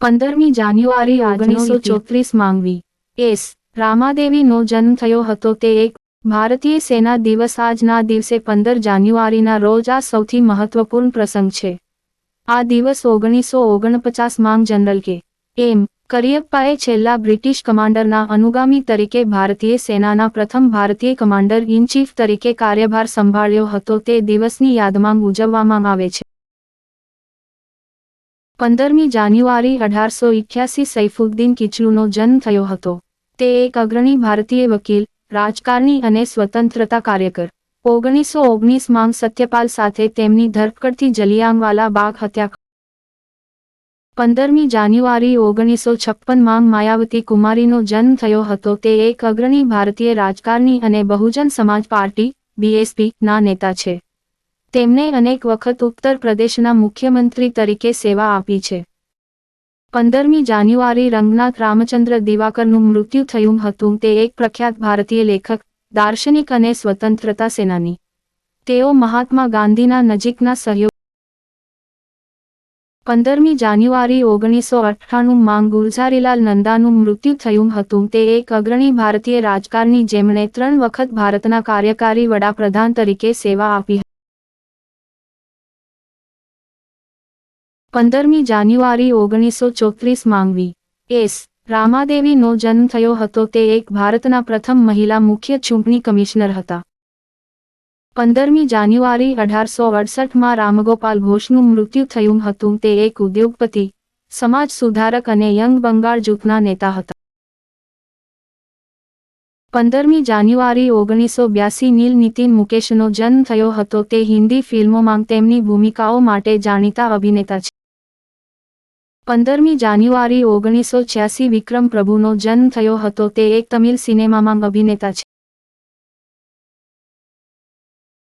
15મી જાન્યુઆરી 1934 માંગવી S. રામાદેવીનો જન્મ થયો હતો તે એક ભારતીય સેના દિવસ આજના દિવસે 15 જાન્યુઆરીના રોજ આ સૌથી મહત્વપૂર્ણ પ્રસંગ છે. આ દિવસ 1949 માં જનરલ કે. એમ. કરિયપ્પાએ છેલ્લા બ્રિટિશ કમાન્ડરના અનુગામી તરીકે ભારતીય સેનાના પ્રથમ ભારતીય કમાન્ડર ઇન ચીફ તરીકે કાર્યભાર સંભાળ્યો હતો તે દિવસની યાદમાં ઉજવવામાં આવે છે. 15મી જાન્યુઆરી 1881 સૈફુદ્દીન કિચલુનો જન્મ થયો હતો. તે એક અગ્રણી ભારતીય વકીલ, રાજકારણી અને સ્વતંત્રતા કાર્યકર. 1919 માં સત્યપાલ સાથે તેમની ધરપકડથી જલિયાંવાલા બાગ હત્યાકાંડ. 15મી જાન્યુઆરી 1956 માં માયાવતી કુમારીનો જન્મ થયો હતો તે એક અગ્રણી ભારતીય રાજકારણી અને બહુજન સમાજ પાર્ટી (BSP) ના નેતા છે. તેમણે અનેક વખત ઉત્તર પ્રદેશના મુખ્યમંત્રી તરીકે સેવા આપી છે. 15મી જાન્યુઆરી રંગનાથ રામચંદ્ર દિવાકરનું મૃત્યુ થયું હતું તે એક પ્રખ્યાત ભારતીય લેખક, દાર્શનિક અને સ્વતંત્રતા સેનાની. તેઓ મહાત્મા ગાંધીના નજીકના સહયોગી. 15મી જાન્યુઆરી 1998 માં ગુલઝારીલાલ નંદાનું મૃત્યુ થયું હતું તે એક અગ્રણી ભારતીય રાજકારણી જેમણે 3 વખત ભારતના કાર્યકારી વડાપ્રધાન તરીકે સેવા આપી. 15મી જાન્યુઆરી 1934 માંગવી એસ. રામાદેવીનો જન્મ થયો હતો તે એક ભારતના પ્રથમ મહિલા મુખ્ય ચૂંટણી કમિશનર હતા. 15મી જાન્યુઆરી 1868 માં રામગોપાલ ઘોષનું મૃત્યુ થયું હતું તે એક ઉદ્યોગપતિ, સમાજ સુધારક અને યંગ બંગાળ જૂથના નેતા હતા. 15મી જાન્યુઆરી 1982 નીલ નીતિન મુકેશનો જન્મ થયો હતો તે હિન્દી ફિલ્મોમાં તેમની ભૂમિકાઓ માટે જાણીતા અભિનેતા છે. 15મી જાન્યુઆરી 1986 વિક્રમ પ્રભુનો જન્મ થયો હતો તે એક તમિલ સિનેમામાં અભિનેતા છે.